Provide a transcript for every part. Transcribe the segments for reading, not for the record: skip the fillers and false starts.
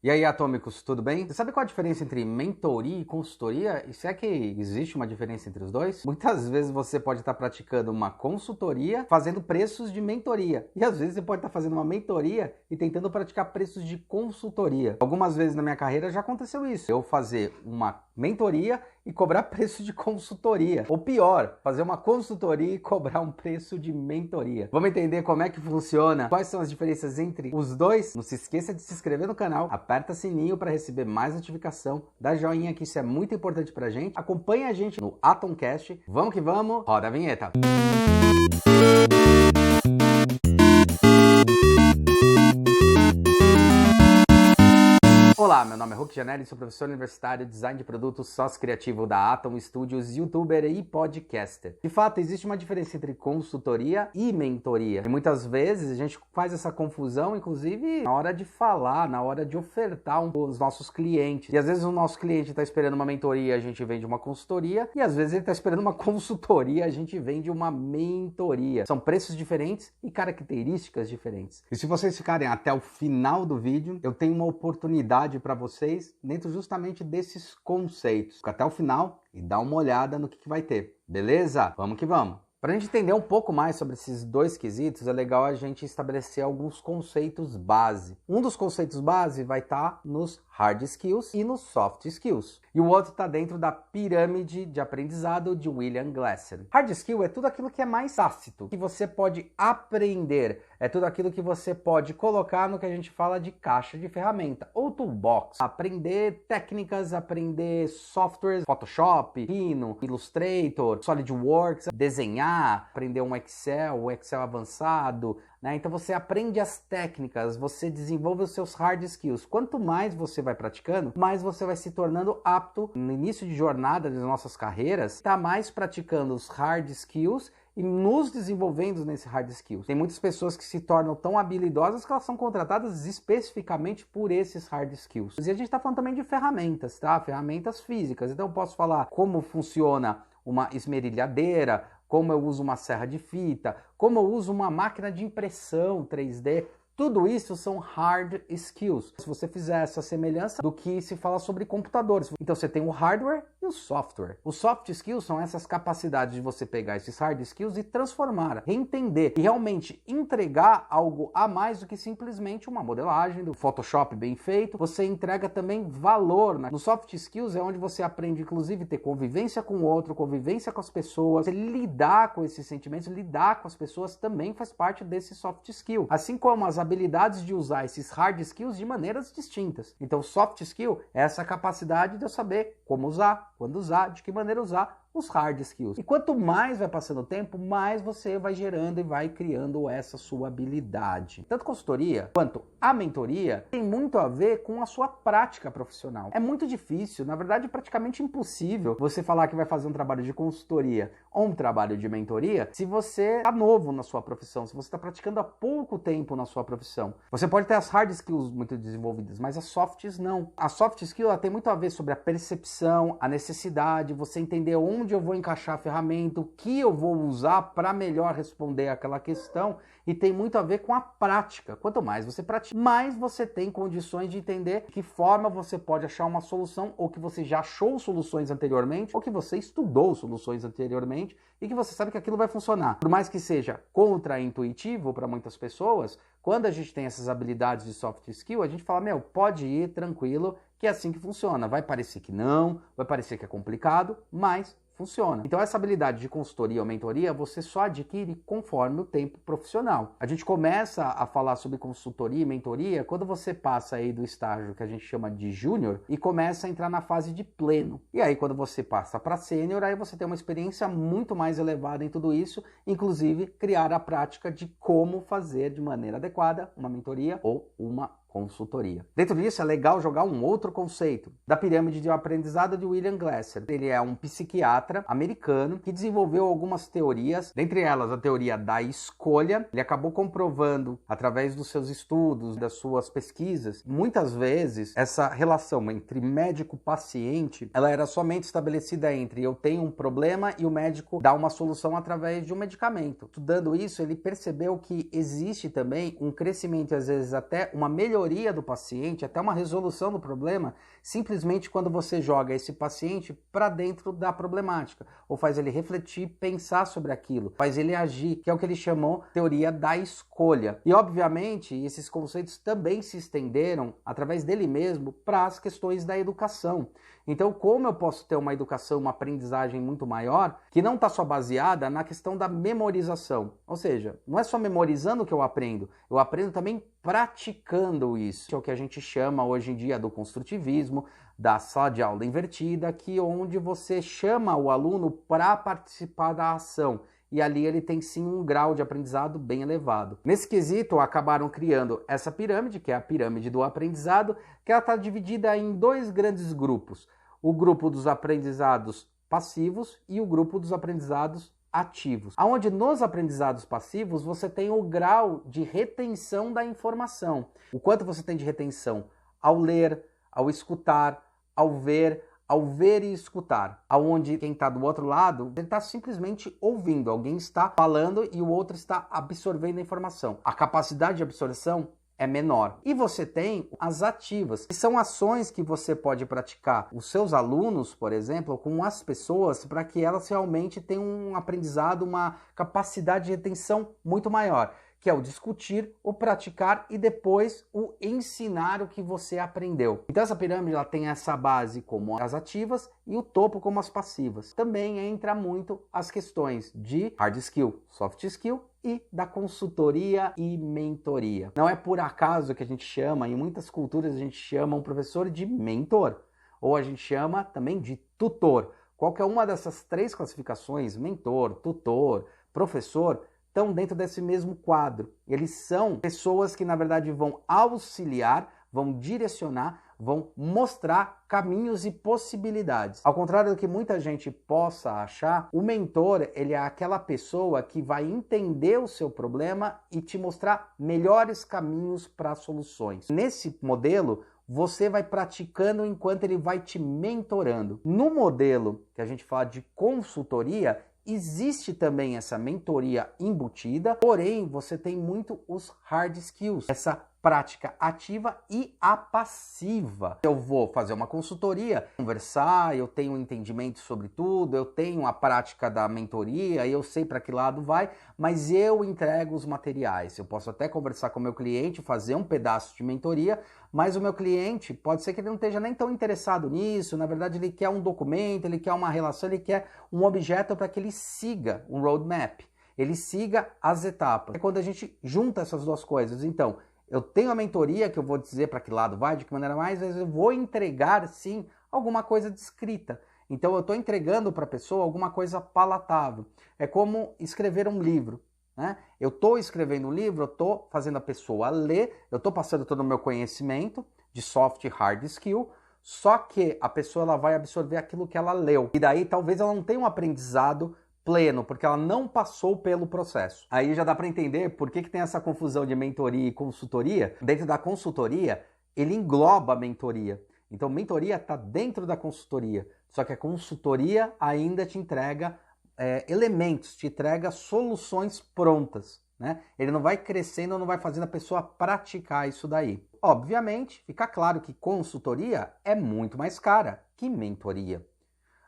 E aí, atômicos, tudo bem? Você sabe qual a diferença entre mentoria e consultoria? E se é que existe uma diferença entre os dois? Muitas vezes você pode estar praticando uma consultoria fazendo preços de mentoria. E às vezes você pode estar fazendo uma mentoria e tentando praticar preços de consultoria. Algumas vezes na minha carreira já aconteceu isso. Eu fazer uma mentoria e cobrar preço de consultoria. Ou pior, fazer uma consultoria e cobrar um preço de mentoria. Vamos entender como é que funciona? Quais são as diferenças entre os dois? Não se esqueça de se inscrever no canal, aperta o sininho para receber mais notificação, dá joinha que isso é muito importante pra gente. Acompanhe a gente no Atomcast. Vamos que vamos, roda a vinheta. Olá, meu nome é Hulk Janelli, sou professor universitário, design de produtos, sócio criativo da Atom Studios, youtuber e podcaster. De fato, existe uma diferença entre consultoria e mentoria. E muitas vezes a gente faz essa confusão, inclusive na hora de falar, na hora de ofertar os nossos clientes. E às vezes o nosso cliente está esperando uma mentoria, a gente vende uma consultoria. E às vezes ele está esperando uma consultoria, a gente vende uma mentoria. São preços diferentes e características diferentes. E se vocês ficarem até o final do vídeo, eu tenho uma oportunidade para vocês dentro justamente desses conceitos. Fica até o final e dá uma olhada no que vai ter, beleza? Vamos que vamos! Para a gente entender um pouco mais sobre esses dois quesitos, é legal a gente estabelecer alguns conceitos base. Um dos conceitos base vai estar nos hard skills e nos soft skills. E o outro está dentro da pirâmide de aprendizado de William Glasser. Hard skill é tudo aquilo que é mais tácito, que você pode aprender. É tudo aquilo que você pode colocar no que a gente fala de caixa de ferramenta ou toolbox. Aprender técnicas, aprender softwares, Photoshop, Rhino, Illustrator, SolidWorks, desenhar, aprender um Excel, o Excel avançado, né? Então você aprende as técnicas, você desenvolve os seus hard skills. Quanto mais você vai praticando, mais você vai se tornando apto no início de jornada das nossas carreiras, está mais praticando os hard skills e nos desenvolvendo nesse hard skills. Tem muitas pessoas que se tornam tão habilidosas que elas são contratadas especificamente por esses hard skills. E a gente está falando também de ferramentas, tá? Ferramentas físicas. Então eu posso falar como funciona uma esmerilhadeira, como eu uso uma serra de fita, como eu uso uma máquina de impressão 3D. Tudo isso são hard skills. Se você fizer essa semelhança do que se fala sobre computadores. Então você tem o hardware e o software. Os soft skills são essas capacidades de você pegar esses hard skills e transformar, reentender e realmente entregar algo a mais do que simplesmente uma modelagem do Photoshop bem feito. Você entrega também valor. Nos soft skills é onde você aprende, inclusive, ter convivência com o outro, convivência com as pessoas, você lidar com esses sentimentos, lidar com as pessoas também faz parte desse soft skill. Assim como as habilidades de usar esses hard skills de maneiras distintas. Então, soft skill é essa capacidade de eu saber como usar, quando usar, de que maneira usar os hard skills. E quanto mais vai passando o tempo, mais você vai gerando e vai criando essa sua habilidade. Tanto consultoria quanto a mentoria tem muito a ver com a sua prática profissional. É muito difícil, na verdade praticamente impossível você falar que vai fazer um trabalho de consultoria ou um trabalho de mentoria se você está novo na sua profissão, se você está praticando há pouco tempo na sua profissão. Você pode ter as hard skills muito desenvolvidas, mas as softs não. A soft skill ela tem muito a ver sobre a percepção, a necessidade, você entender onde eu vou encaixar a ferramenta, o que eu vou usar para melhor responder aquela questão, e tem muito a ver com a prática. Quanto mais você pratica, mais você tem condições de entender de que forma você pode achar uma solução, ou que você já achou soluções anteriormente, ou que você estudou soluções anteriormente, e que você sabe que aquilo vai funcionar. Por mais que seja contra-intuitivo para muitas pessoas, quando a gente tem essas habilidades de soft skill, a gente fala, meu, pode ir tranquilo, que é assim que funciona. Vai parecer que não, vai parecer que é complicado, mas funciona. Então essa habilidade de consultoria ou mentoria você só adquire conforme o tempo profissional. A gente começa a falar sobre consultoria e mentoria quando você passa aí do estágio que a gente chama de júnior e começa a entrar na fase de pleno. E aí quando você passa para sênior, aí você tem uma experiência muito mais elevada em tudo isso, inclusive criar a prática de como fazer de maneira adequada uma mentoria ou uma consultoria. Dentro disso é legal jogar um outro conceito da pirâmide de aprendizado de William Glasser. Ele é um psiquiatra americano que desenvolveu algumas teorias, dentre elas a teoria da escolha. Ele acabou comprovando através dos seus estudos, das suas pesquisas, muitas vezes essa relação entre médico-paciente, ela era somente estabelecida entre eu tenho um problema e o médico dá uma solução através de um medicamento. Estudando isso, ele percebeu que existe também um crescimento, às vezes até uma melhoria melhoria do paciente, até uma resolução do problema, simplesmente quando você joga esse paciente para dentro da problemática, ou faz ele refletir, pensar sobre aquilo, faz ele agir, que é o que ele chamou teoria da escolha. E obviamente esses conceitos também se estenderam através dele mesmo para as questões da educação. Então, como eu posso ter uma educação, uma aprendizagem muito maior, que não está só baseada na questão da memorização? Ou seja, não é só memorizando que eu aprendo também praticando isso. É o que a gente chama hoje em dia do construtivismo, da sala de aula invertida, que onde você chama o aluno para participar da ação. E ali ele tem sim um grau de aprendizado bem elevado. Nesse quesito, acabaram criando essa pirâmide, que é a pirâmide do aprendizado, que ela está dividida em dois grandes grupos. O grupo dos aprendizados passivos e o grupo dos aprendizados ativos. Onde nos aprendizados passivos você tem o grau de retenção da informação. O quanto você tem de retenção ao ler, ao escutar, ao ver e escutar. Aonde quem está do outro lado, ele está simplesmente ouvindo. Alguém está falando e o outro está absorvendo a informação. A capacidade de absorção é menor. E você tem as ativas, que são ações que você pode praticar. Os seus alunos, por exemplo, com as pessoas, para que elas realmente tenham um aprendizado, uma capacidade de retenção muito maior, que é o discutir, o praticar e depois o ensinar o que você aprendeu. Então essa pirâmide ela tem essa base como as ativas e o topo como as passivas. Também entra muito as questões de hard skill, soft skill e da consultoria e mentoria. Não é por acaso que a gente chama, em muitas culturas a gente chama um professor de mentor, ou a gente chama também de tutor. Qualquer uma dessas três classificações, mentor, tutor, professor, estão dentro desse mesmo quadro. Eles são pessoas que, na verdade, vão auxiliar, vão direcionar, vão mostrar caminhos e possibilidades. Ao contrário do que muita gente possa achar, o mentor, ele é aquela pessoa que vai entender o seu problema e te mostrar melhores caminhos para soluções. Nesse modelo, você vai praticando enquanto ele vai te mentorando. No modelo que a gente fala de consultoria, existe também essa mentoria embutida, porém você tem muito os hard skills, essa prática ativa e a passiva. Eu vou fazer uma consultoria, conversar, eu tenho um entendimento sobre tudo, eu tenho a prática da mentoria, eu sei para que lado vai, mas eu entrego os materiais. Eu posso até conversar com o meu cliente, fazer um pedaço de mentoria, mas o meu cliente pode ser que ele não esteja nem tão interessado nisso, na verdade ele quer um documento, ele quer uma relação, ele quer um objeto para que ele siga um roadmap, ele siga as etapas. É quando a gente junta essas duas coisas. Então, eu tenho a mentoria que eu vou dizer para que lado vai, de que maneira mais, mas eu vou entregar sim alguma coisa descrita. Então eu estou entregando para a pessoa alguma coisa palatável. É como escrever um livro, né? Eu estou escrevendo um livro, eu estou fazendo a pessoa ler, eu estou passando todo o meu conhecimento de soft e hard skill, só que a pessoa ela vai absorver aquilo que ela leu. E daí talvez ela não tenha um aprendizado pleno, porque ela não passou pelo processo. Aí já dá para entender por que tem essa confusão de mentoria e consultoria. Dentro da consultoria, ele engloba a mentoria. Então, mentoria está dentro da consultoria, só que a consultoria ainda te entrega elementos, te entrega soluções prontas, né? Ele não vai crescendo, não vai fazendo a pessoa praticar isso daí. Obviamente, fica claro que consultoria é muito mais cara que mentoria.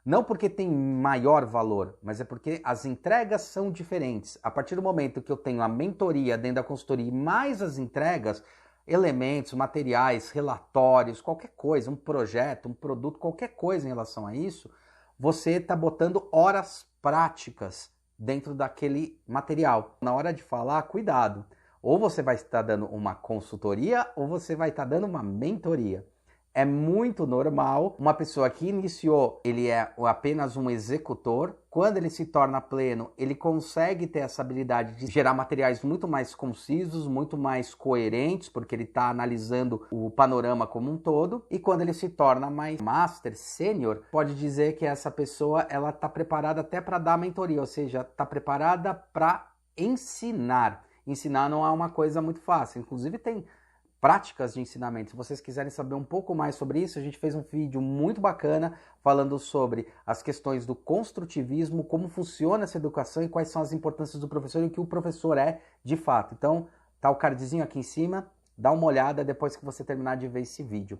Não porque tem maior valor, mas é porque as entregas são diferentes. A partir do momento que eu tenho a mentoria dentro da consultoria e mais as entregas, elementos, materiais, relatórios, qualquer coisa, um projeto, um produto, qualquer coisa em relação a isso, você está botando horas práticas dentro daquele material. Na hora de falar, cuidado. Ou você vai estar dando uma consultoria ou você vai estar dando uma mentoria. É muito normal uma pessoa que iniciou, ele é apenas um executor, quando ele se torna pleno, ele consegue ter essa habilidade de gerar materiais muito mais concisos, muito mais coerentes, porque ele está analisando o panorama como um todo, e quando ele se torna mais master, sênior, pode dizer que essa pessoa ela está preparada até para dar mentoria, ou seja, está preparada para ensinar. Ensinar não é uma coisa muito fácil, inclusive tem práticas de ensinamento. Se vocês quiserem saber um pouco mais sobre isso, a gente fez um vídeo muito bacana falando sobre as questões do construtivismo, como funciona essa educação e quais são as importâncias do professor e o que o professor é de fato. Então, tá o cardzinho aqui em cima, dá uma olhada depois que você terminar de ver esse vídeo.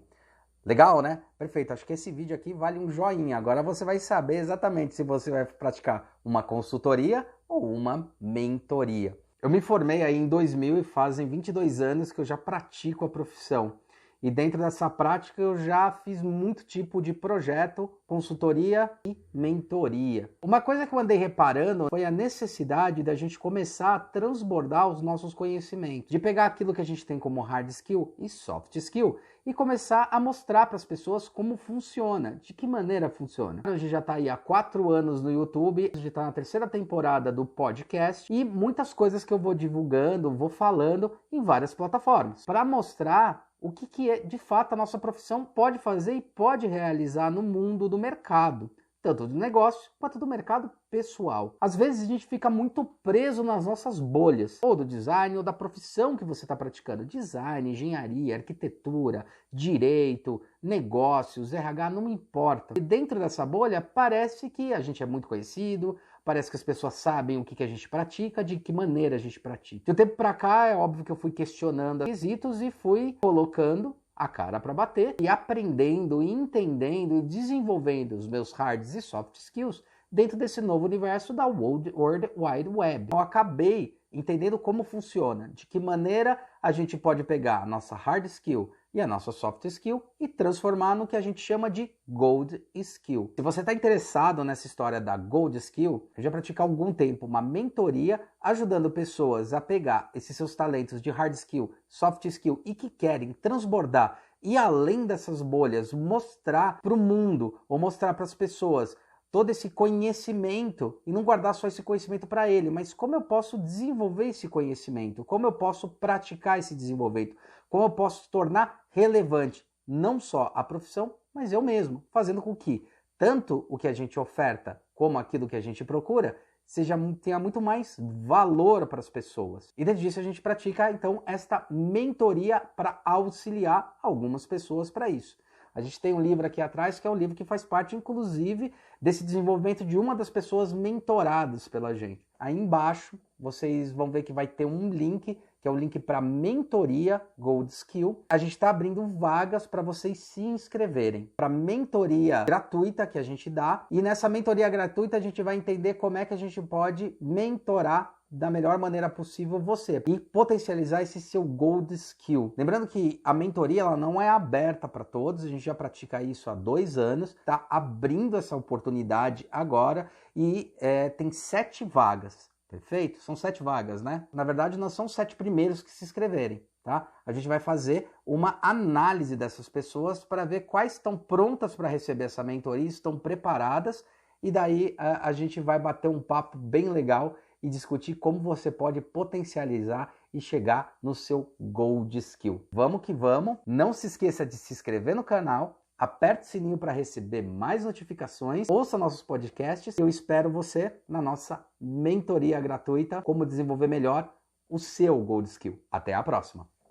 Legal, né? Perfeito. Acho que esse vídeo aqui vale um joinha. Agora você vai saber exatamente se você vai praticar uma consultoria ou uma mentoria. Eu me formei aí em 2000 e fazem 22 anos que eu já pratico a profissão. E dentro dessa prática eu já fiz muito tipo de projeto, consultoria e mentoria. Uma coisa que eu andei reparando foi a necessidade da gente começar a transbordar os nossos conhecimentos. De pegar aquilo que a gente tem como hard skill e soft skill e começar a mostrar para as pessoas como funciona, de que maneira funciona. A gente já está aí há 4 anos no YouTube, a gente está na 3ª temporada do podcast e muitas coisas que eu vou divulgando, vou falando em várias plataformas para mostrar o que de fato a nossa profissão pode fazer e pode realizar no mundo do mercado, tanto do negócio quanto do mercado pessoal. Às vezes a gente fica muito preso nas nossas bolhas, ou do design ou da profissão que você está praticando. Design, engenharia, arquitetura, direito, negócios, RH, não importa. E dentro dessa bolha parece que a gente é muito conhecido, parece que as pessoas sabem o que a gente pratica, de que maneira a gente pratica. De um tempo para cá, é óbvio que eu fui questionando quesitos e fui colocando a cara para bater e aprendendo, entendendo e desenvolvendo os meus hard e soft skills dentro desse novo universo da World Wide Web. Eu acabei entendendo como funciona, de que maneira a gente pode pegar a nossa hard skill e a nossa soft skill e transformar no que a gente chama de Gold Skill. Se você está interessado nessa história da Gold Skill, eu já pratico há algum tempo uma mentoria ajudando pessoas a pegar esses seus talentos de hard skill, soft skill e que querem transbordar e além dessas bolhas mostrar para o mundo ou mostrar para as pessoas todo esse conhecimento e não guardar só esse conhecimento para ele, mas como eu posso desenvolver esse conhecimento, como eu posso praticar esse desenvolvimento, como eu posso tornar relevante não só a profissão, mas eu mesmo, fazendo com que tanto o que a gente oferta como aquilo que a gente procura tenha muito mais valor para as pessoas. E dentro disso a gente pratica então esta mentoria para auxiliar algumas pessoas para isso. A gente tem um livro aqui atrás que é um livro que faz parte, inclusive, desse desenvolvimento de uma das pessoas mentoradas pela gente. Aí embaixo vocês vão ver que vai ter um link, que é o link para mentoria Gold Skill. A gente está abrindo vagas para vocês se inscreverem para mentoria gratuita que a gente dá. E nessa mentoria gratuita a gente vai entender como é que a gente pode mentorar da melhor maneira possível você e potencializar esse seu Gold Skill. Lembrando que a mentoria ela não é aberta para todos, a gente já pratica isso há 2 anos, está abrindo essa oportunidade agora e tem 7 vagas, perfeito? São 7 vagas, né? Na verdade, não são 7 primeiros que se inscreverem, tá? A gente vai fazer uma análise dessas pessoas para ver quais estão prontas para receber essa mentoria, estão preparadas e daí a gente vai bater um papo bem legal e discutir como você pode potencializar e chegar no seu Gold Skill. Vamos que vamos! Não se esqueça de se inscrever no canal, aperte o sininho para receber mais notificações, ouça nossos podcasts. Eu espero você na nossa mentoria gratuita, como desenvolver melhor o seu Gold Skill. Até a próxima!